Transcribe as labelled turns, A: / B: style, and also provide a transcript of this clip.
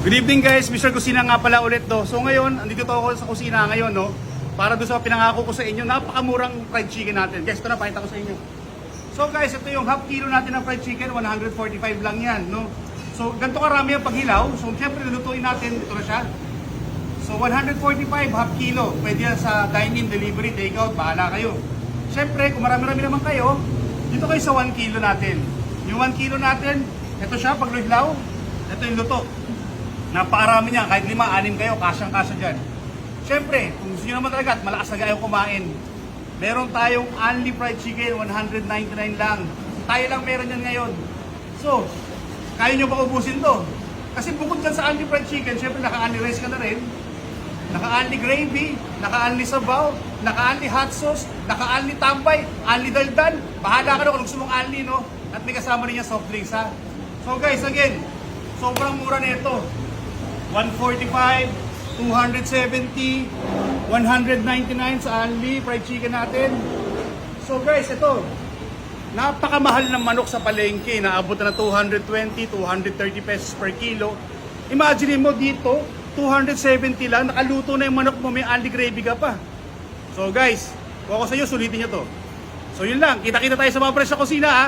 A: Good evening guys, Mr. Kusina nga pala ulit do. So ngayon, andito ako sa kusina ngayon no. Para doon sa pinangako ko sa inyo, napakamurang fried chicken natin. Guys, ito na, pakita ko sa inyo. So guys, ito yung half kilo natin ng fried chicken, 145 lang yan no. So ganito karami ang paghilaw. So syempre lulutuin natin, ito na siya. So 145 half kilo, pwede yan sa dine-in, delivery, take-out, bahala kayo. Syempre, kung marami-rami naman kayo, dito kayo sa 1 kilo natin. Yung 1 kilo natin, ito siya, pag hilaw, ito yung luto. Napakarami niya, kahit 5-6 kayo, kasyang-kasya dyan. Siyempre, kung gusto nyo naman talaga at malakas na kayo kumain, meron tayong only fried chicken, 199 lang. Tayo lang meron yan ngayon. So, kaya nyo ba ubusin to? Kasi bukod dyan sa only fried chicken, siyempre naka-only rice ka na rin, naka-only gravy, naka-only sabaw, naka-only hot sauce, naka-only tambay, only daldan. Bahala ka na kung gusto mong only, no? At may kasama rin yung soft drinks, ha? So guys, again, sobrang mura nito. 145, 270, 199 sa only fried chicken natin. So guys, ito, napakamahal ng manok sa palengke, naabot na 220, 230 pesos per kilo. Imagine mo dito, 270 lang, nakaluto na yung manok mo, may only gravy ka pa. So guys, kung ako sa iyo, sulitin nyo to. So yun lang, kita-kita tayo sa mga presyo sa kusina ha.